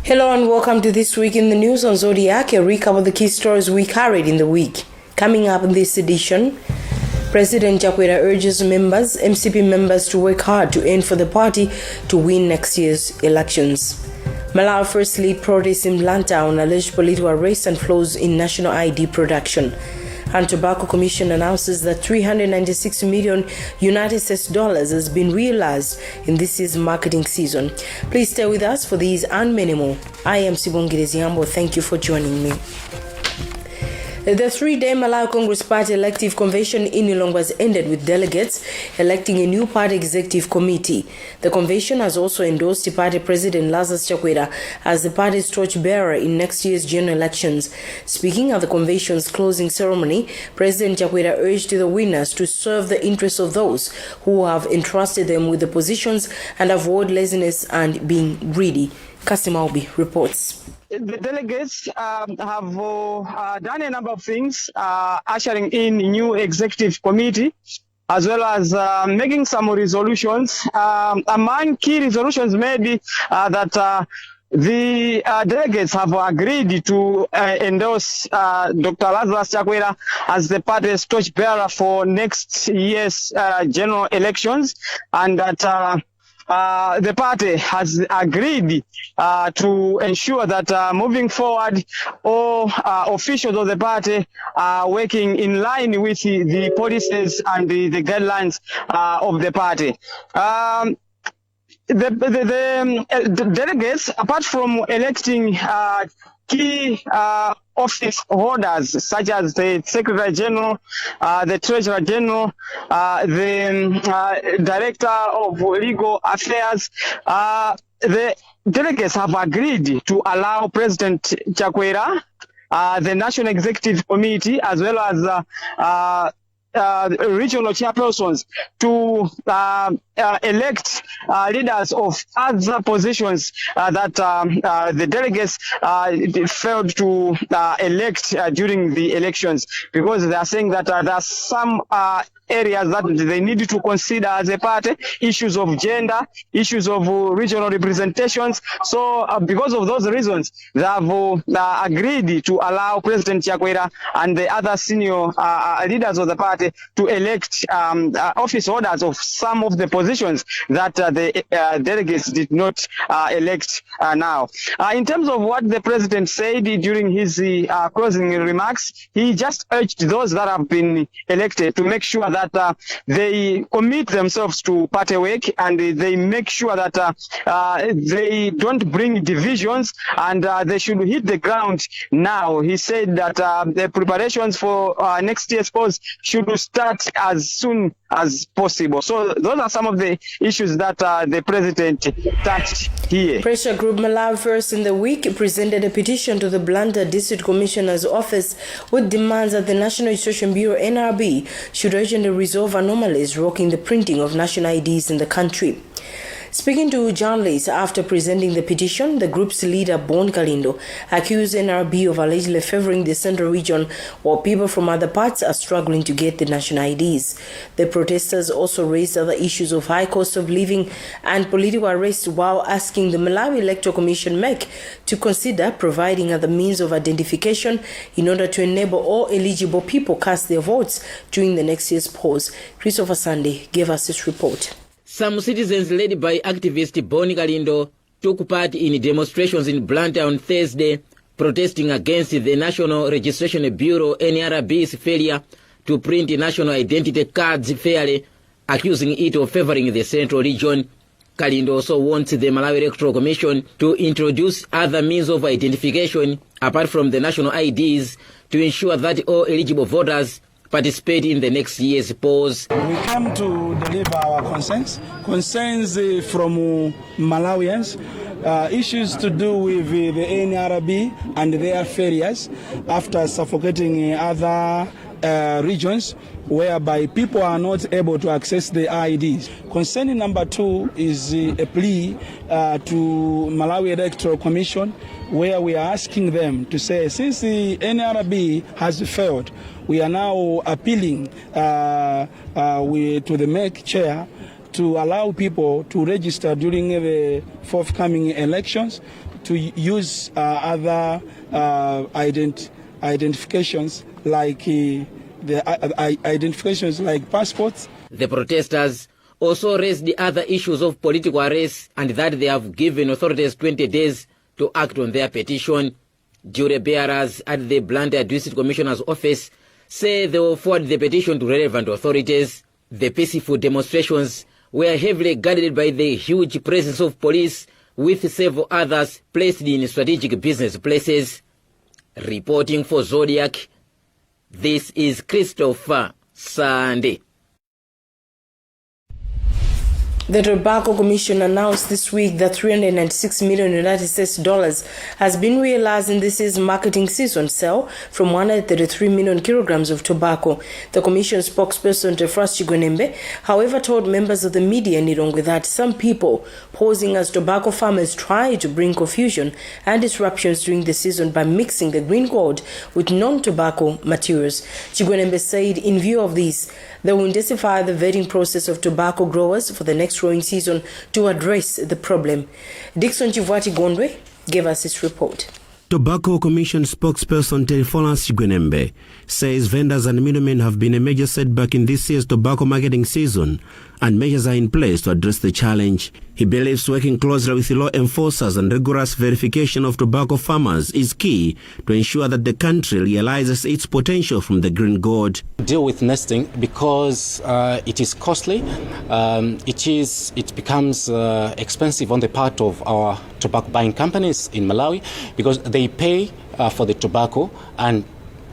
Hello and welcome to This Week in the News on Zodiac, a recap of the key stories we carried in the week. Coming up in this edition, President Chakwera urges MCP members to work hard to aim for the party to win next year's elections. Malawi first lead protests in Blantyre on alleged political arrest and flaws in national ID production. And Tobacco Commission announces that $396 million United States dollars has been realized in this year's marketing season. Please stay with us for these and many more. I am Sibongile Ziambo. Thank you for joining me. The three-day Malawi Congress Party elective convention in Ilongwe has ended with delegates electing a new party executive committee. The convention has also endorsed the party president Lazarus Chakwera as the party's torchbearer in next year's general elections. Speaking at the convention's closing ceremony, President Chakwera urged the winners to serve the interests of those who have entrusted them with the positions and avoid laziness and being greedy. Kasim Aubi reports. The delegates have done a number of things, ushering in new executive committee, as well as making some resolutions. Among key resolutions may be that the delegates have agreed to endorse Dr. Lazarus Chakwera as the party's torchbearer for next year's general elections, and that the party has agreed to ensure that moving forward, all officials of the party are working in line with the policies and the guidelines of the party. The delegates, apart from electing key office holders such as the Secretary General, the Treasurer General, the Director of Legal Affairs, the delegates have agreed to allow President Chakwera, the National Executive Committee, as well as regional chairpersons to elect leaders of other positions that the delegates failed to elect during the elections, because they are saying that there are some areas that they need to consider as a party, issues of gender, issues of regional representations. So because of those reasons, they have agreed to allow President Chakwera and the other senior leaders of the party to elect office holders of some of the positions that the delegates did not elect now. In terms of what the president said during his closing remarks, he just urged those that have been elected to make sure that they commit themselves to party work, and they make sure that they don't bring divisions, and they should hit the ground now. He said that the preparations for next year's polls should start as soon as possible. So those are some of the issues that the president touched here. Pressure Group Malawi First in the week presented a petition to the Blantyre District Commissioner's office with demands that the National Registration Bureau (NRB) should urgently resolve anomalies rocking the printing of national IDs in the country. Speaking to journalists after presenting the petition, the group's leader, Kalindo, accused NRB of allegedly favoring the central region while people from other parts are struggling to get the national IDs. The protesters also raised other issues of high cost of living and political arrest, while asking the Malawi Electoral Commission (MEC) to consider providing other means of identification in order to enable all eligible people cast their votes during the next year's polls. Christopher Sunday gave us this report. Some citizens led by activist Kalindo took part in demonstrations in Blantyre on Thursday, protesting against the National Registration Bureau (NRB's) failure to print national identity cards fairly, accusing it of favoring the central region. Kalindo also wants the Malawi Electoral Commission to introduce other means of identification apart from the national IDs to ensure that all eligible voters participate in the next year's polls. We come to deliver our concerns from Malawians, issues to do with the NRB and their failures after suffocating other regions whereby people are not able to access the IDs. Concern number 2 is a plea to Malawi Electoral Commission, where we are asking them to say, since the NRB has failed, we are now appealing to the MEC chair to allow people to register during the forthcoming elections, to use other identifications like identifications like passports. The protesters also raised the other issues of political arrest and that they have given authorities 20 days to act on their petition. Jury bearers at the Blantyre District Commissioner's office say they will forward the petition to relevant authorities. The peaceful demonstrations were heavily guarded by the huge presence of police, with several others placed in strategic business places. Reporting for Zodiac, this is Christopher Sunday. The Tobacco Commission announced this week that $396 million has been realized in this year's marketing season sale from 133 million kilograms of tobacco. The Commission spokesperson Tefras Chigonembe, however, told members of the media in Lilongwe that some people posing as tobacco farmers try to bring confusion and disruptions during the season by mixing the green gold with non-tobacco materials. Chigonembe said in view of this, they will intensify the vetting process of tobacco growers for the next growing season to address the problem. Dixon Chivwati Gondwe gave us this report. Tobacco Commission spokesperson Tefras Chigonembe says vendors and middlemen have been a major setback in this year's tobacco marketing season, and measures are in place to address the challenge. He believes working closely with law enforcers and rigorous verification of tobacco farmers is key to ensure that the country realizes its potential from the green gold. Deal with nesting because it is costly. It becomes expensive on the part of our tobacco buying companies in Malawi because they pay for the tobacco, and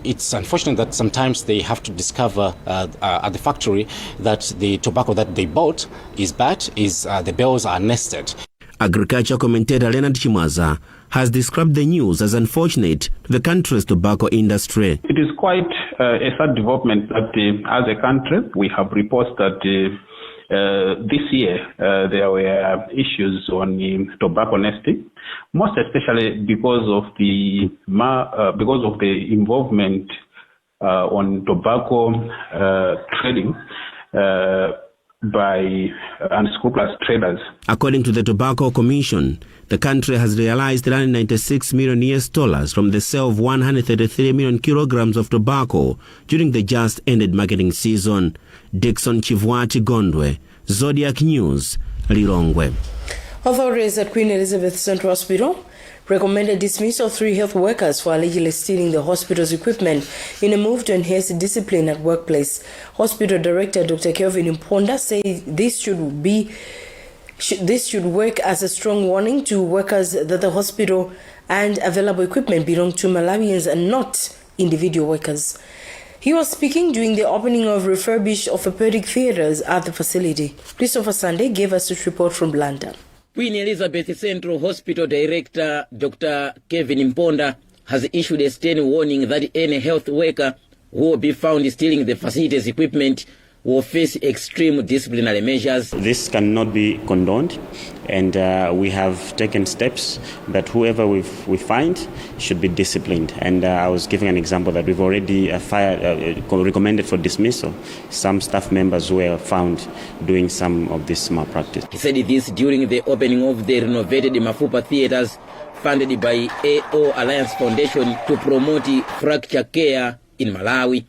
it's unfortunate that sometimes they have to discover at the factory that the tobacco that they bought is bad, the bales are nested. Agriculture commentator Leonard Chimaza has described the news as unfortunate to the country's tobacco industry. It is quite a sad development that as a country we have reports that this year there were issues on tobacco nesting, most especially because of the involvement on tobacco trading by unscrupulous traders. According to the Tobacco Commission, the country has realized $396 million from the sale of 133 million kilograms of tobacco during the just ended marketing season. Dixon Chivwati Gondwe, Zodiac News, Lilongwe. Authorities at Queen Elizabeth Central Hospital recommended dismissal of 3 health workers for allegedly stealing the hospital's equipment in a move to enhance discipline at workplace. Hospital Director Dr. Kelvin Imponda said this should work as a strong warning to workers that the hospital and available equipment belong to Malawians and not individual workers. He was speaking during the opening of refurbished orthopedic theaters at the facility. Christopher Sunday gave us this report from London. Queen Elizabeth Central Hospital Director Dr. Kevin Imponda has issued a stern warning that any health worker who will be found stealing the facility's equipment will face extreme disciplinary measures. This cannot be condoned, and we have taken steps that whoever we find should be disciplined. And I was giving an example that we've already recommended for dismissal some staff members who were found doing some of this malpractice. He said this during the opening of the renovated Mafupa theaters funded by AO Alliance Foundation to promote fracture care in Malawi.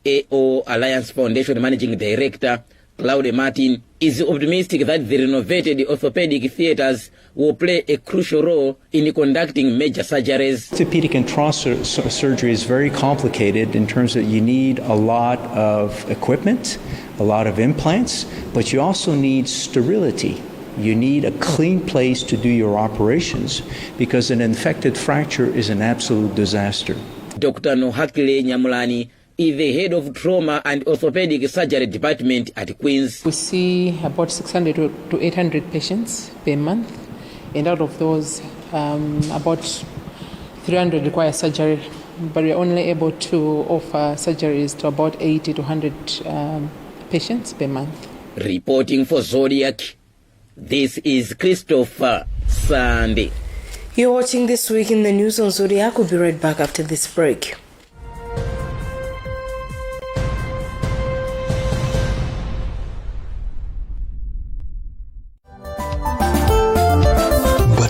AO Alliance Foundation Managing Director Claude Martin is optimistic that the renovated orthopedic theaters will play a crucial role in conducting major surgeries. Orthopedic and trauma surgery is very complicated in terms that you need a lot of equipment, a lot of implants, but you also need sterility. You need a clean place to do your operations because an infected fracture is an absolute disaster. Dr. Nohakile Nyamulani is the head of trauma and orthopedic surgery department at Queen's. We see about 600 to 800 patients per month, and out of those, about 300 require surgery, but we're only able to offer surgeries to about 80 to 100 patients per month. Reporting for Zodiac, this is Christopher Sunday. You're watching This Week in the News on Zodiac. We'll be right back after this break.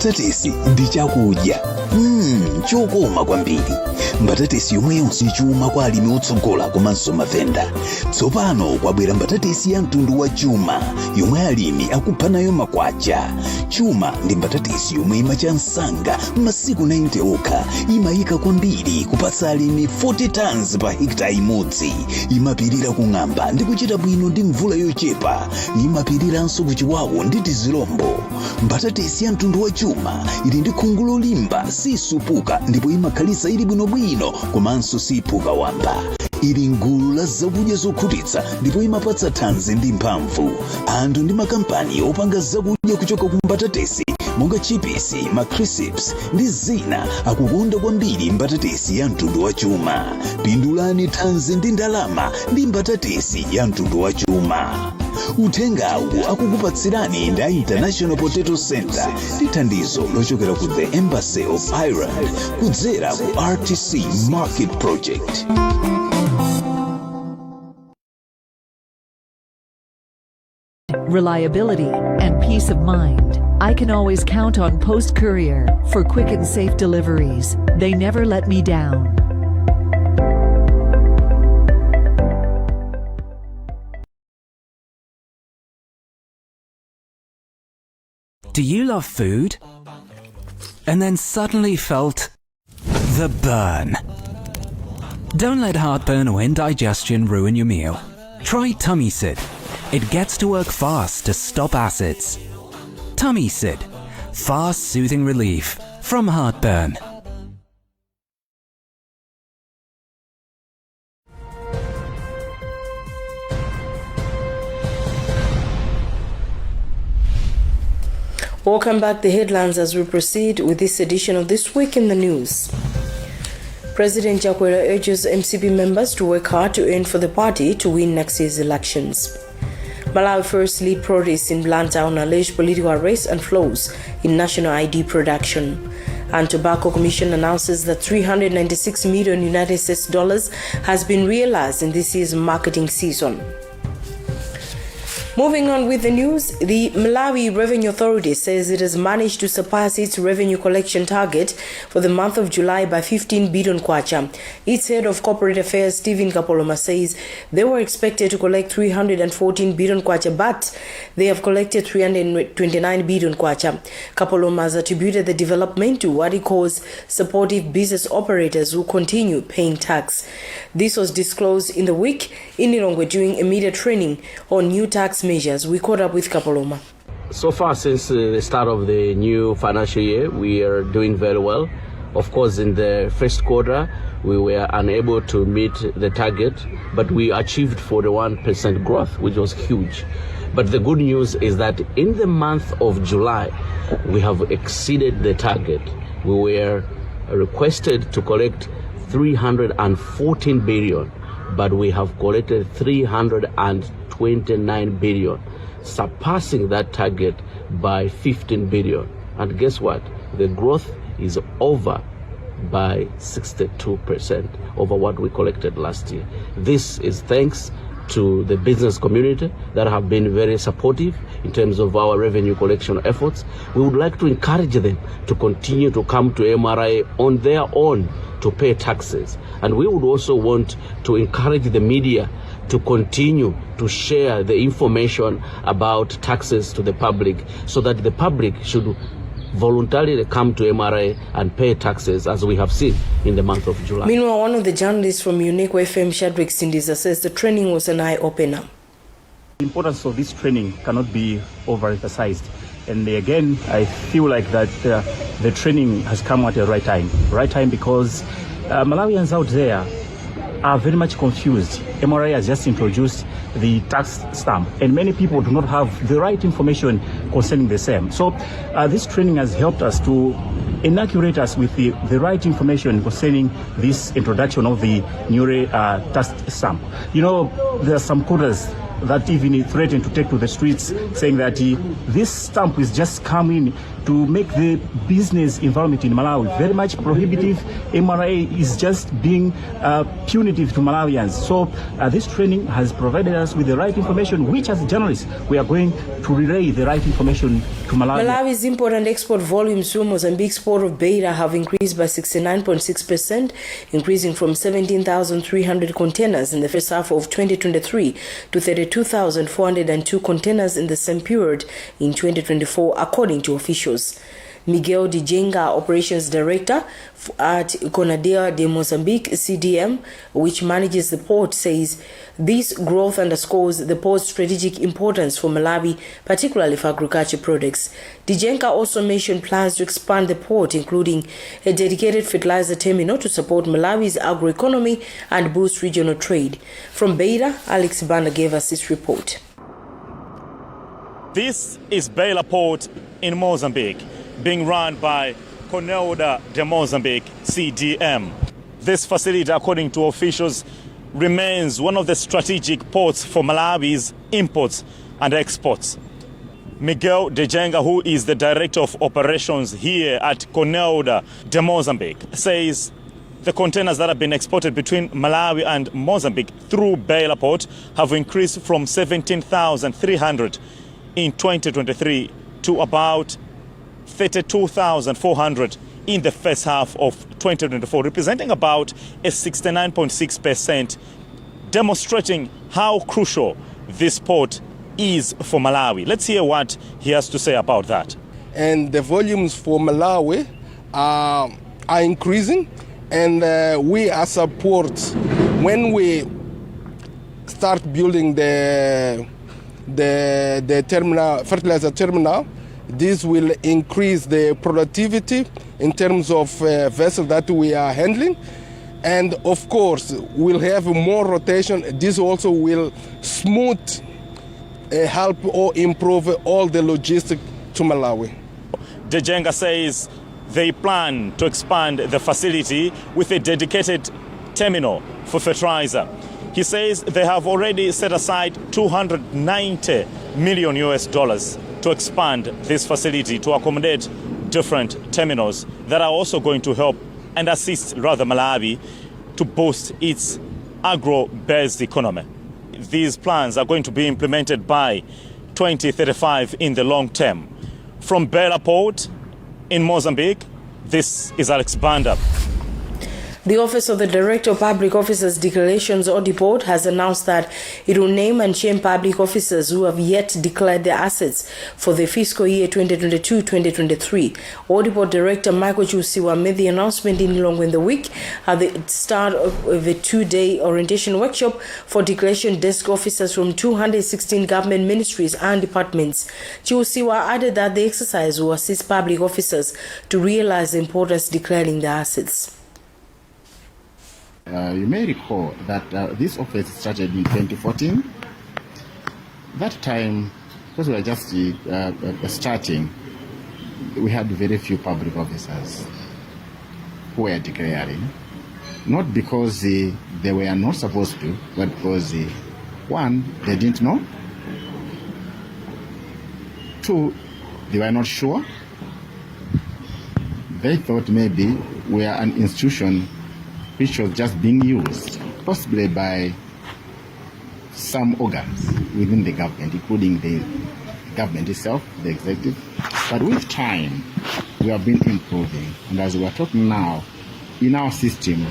mbatatisi ndi chakudya chokoma kwambiri. Mbatatisi yomwe yonse chuma kwa alimi otsogola komanso mavenda. Tsopano kwabwera mbatatisi ya mtundu wa chuma yomwe alimi akupha nayo makwacha. Chuma ndi mbatatisi yomwe imacha msanga masiku 90 okha, imayika kwambiri kupatsa alimi 40 tons pa hekta imodzi. Imapirira kung'amba ndi kuchita bwino ndi mvula yochepa. Imapiriranso kuchiwawo ndi tizilombo. Mbatatisi ya mtundu wa chuma ili ndi khungu lolimba, sisupuka ndipo imakhalitsa ili bwinobwino komanso sipuka wamba. Ili ngulu la zakudya zokhutitsa ndipo imapatsa thanzi ndi mphamvu. Anthu ndi makampani opanga zakudya kuchoka ku mbatatisi monga chipisi, macrisps ndi zina akukonda kwambiri mbatatisi ya mtundu wa chuma. Pindulani thanzi ndi ndalama ndi mbatatisi ya mtundu wa chuma. Uthengawu akukupatsirani ndi International Potato Center ndi thandizo lochokera ku the Embassy of Ireland kudzera ku RTC Market Project. Reliability and peace of mind. I can always count on Post Courier for quick and safe deliveries. They never let me down. Do you love food? And then suddenly felt the burn? Don't let heartburn or indigestion ruin your meal. Try Tummy Sid. It gets to work fast to stop acids. Tummy Sid. Fast, soothing relief from heartburn. Welcome back. The headlines as we proceed with this edition of This Week in the News. President Chakwera urges MCP members to work hard to earn for the party to win next year's elections. Malawi first lead protests in Blantyre on alleged political arrests and flaws in national ID production. And Tobacco Commission announces that $396 million United States dollars has been realized in this year's marketing season. Moving on with the news, the Malawi Revenue Authority says it has managed to surpass its revenue collection target for the month of July by 15 billion kwacha. Its head of corporate affairs, Stephen Kapoloma, says they were expected to collect 314 billion kwacha, but they have collected 329 billion kwacha. Kapoloma has attributed the development to what he calls supportive business operators who continue paying tax. This was disclosed in the week in Lilongwe during a media training on new tax measures. We caught up with Kapoloma. So far, since the start of the new financial year, we are doing very well. Of course, in the first quarter, we were unable to meet the target, but we achieved 41% growth, which was huge. But the good news is that in the month of July, we have exceeded the target. We were requested to collect 314 billion, but we have collected 329 billion, surpassing that target by 15 billion. And guess what? The growth is over by 62% over what we collected last year. This is thanks to the business community that have been very supportive in terms of our revenue collection efforts. We would like to encourage them to continue to come to MRI on their own to pay taxes. And we would also want to encourage the media to continue to share the information about taxes to the public so that the public should voluntarily come to MRA and pay taxes, as we have seen in the month of July. Meanwhile, one of the journalists from Unique FM, Shadrack Sindiza, says the training was an eye-opener. The importance of this training cannot be overemphasized. And again, I feel like that the training has come at the right time. Right time because Malawians out there are very much confused. MRA has just introduced the tax stamp, and many people do not have the right information concerning the same. So this training has helped us to inoculate us with the right information concerning this introduction of the new tax stamp. You know, there are some quotas that even threatened to take to the streets, saying that this stamp is just coming to make the business environment in Malawi very much prohibitive. MRA is just being punitive to Malawians. So this training has provided us with the right information, which as journalists we are going to relay the right information to Malawi. Malawi's import and export volumes through Mozambique's port of Beira have increased by 69.6%, increasing from 17,300 containers in the first half of 2023 to 32,402 containers in the same period in 2024, according to officials. Miguel Dijenga, Operations Director at Conadea de Mozambique, CDM, which manages the port, says this growth underscores the port's strategic importance for Malawi, particularly for agriculture products. Dijenga also mentioned plans to expand the port, including a dedicated fertilizer terminal to support Malawi's agroeconomy and boost regional trade. From Beira, Alex Banda gave us this report. This is Beira Port in Mozambique, being run by Kalindo de Mozambique, CDM. This facility, according to officials, remains one of the strategic ports for Malawi's imports and exports. Miguel Dijenga, who is the Director of Operations here at Kalindo de Mozambique, says the containers that have been exported between Malawi and Mozambique through Beira Port have increased from 17,300 in 2023 to about 32,400 in the first half of 2024, representing about a 69.6%, demonstrating how crucial this port is for Malawi. Let's hear what he has to say about that. And the volumes for Malawi are increasing, and we as a port, when we start building the terminal, fertilizer terminal, this will increase the productivity in terms of vessels that we are handling. And of course, we'll have more rotation. This also will smooth, help or improve all the logistics to Malawi. Dijenga says they plan to expand the facility with a dedicated terminal for fertilizer. He says they have already set aside $290 million to expand this facility to accommodate different terminals that are also going to help and assist Malawi to boost its agro-based economy. These plans are going to be implemented by 2035 in the long term. From Beira Port in Mozambique, this is Alex Banda. The Office of the Director of Public Officers Declarations Audit Board has announced that it will name and shame public officers who have yet declared their assets for the fiscal year 2022-2023. Audit Board Director Michael Chusiwa made the announcement in Lilongwe in the week at the start of a two-day orientation workshop for declaration desk officers from 216 government ministries and departments. Chusiwa added that the exercise will assist public officers to realize the importance of declaring their assets. You may recall that this office started in 2014. That time, because we were just starting, we had very few public officers who were declaring, not because they were not supposed to, but because, one, they didn't know, two, they were not sure. They thought maybe we are an institution which was just being used, possibly by some organs within the government, including the government itself, the executive. But with time, we have been improving. And as we are talking now, in our system,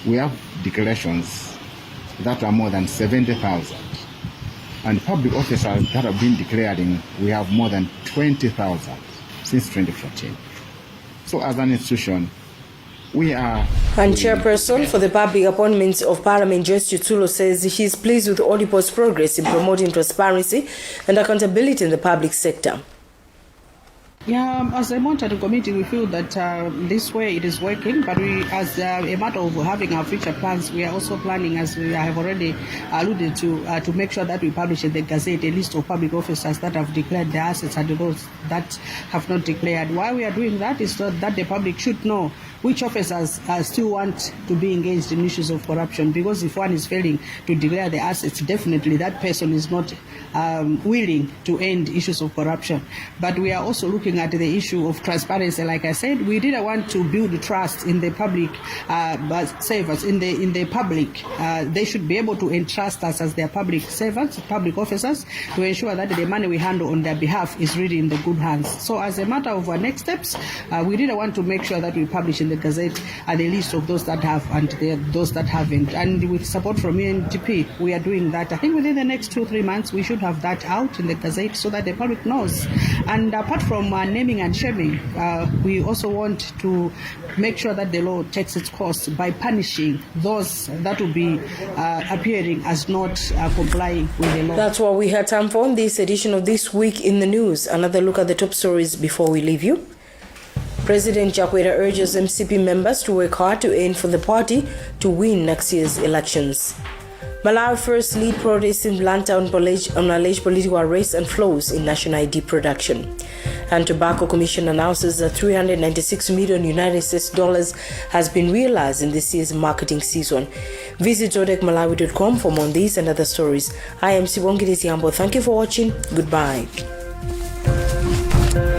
we have declarations that are more than 70,000. And public officers that have been declaring, we have more than 20,000 since 2014. So as an institution, we are. And chairperson for the public appointments of Parliament, Joyce Chitsulo, says she is pleased with Audipol's progress in promoting transparency and accountability in the public sector. Yeah, as a monitoring committee, we feel that this way it is working, but we, as a matter of having our future plans, we are also planning, as we have already alluded to make sure that we publish in the Gazette a list of public officers that have declared their assets and those that have not declared. Why we are doing that is so that the public should know which officers still want to be engaged in issues of corruption, because if one is failing to declare the assets, definitely that person is not willing to end issues of corruption. But we are also looking at the issue of transparency. Like I said, we didn't want to build trust in the public servants, in the public. They should be able to entrust us as their public servants, public officers, to ensure that the money we handle on their behalf is really in the good hands. So as a matter of our next steps, we didn't want to make sure that we publish in the Gazette the list of those that have and those that haven't. And with support from UNDP, we are doing that. I think within the next 2-3 months, we should have that out in the Gazette so that the public knows. And apart from naming and shaming, we also want to make sure that the law takes its course by punishing those that will be appearing as not complying with the law. That's what we had time for in this edition of This Week in the News. Another look at the top stories before we leave you. President Chakwera urges MCP members to work hard to aim for the party to win next year's elections. Malawi first lead protest in Blantyre on alleged political arrests and flaws in national ID production. And Tobacco Commission announces that $396 million United States dollars has been realized in this year's marketing season. Visit zodecmalawi.com for more on these and other stories. I am Sibongile Ziambo. Thank you for watching. Goodbye.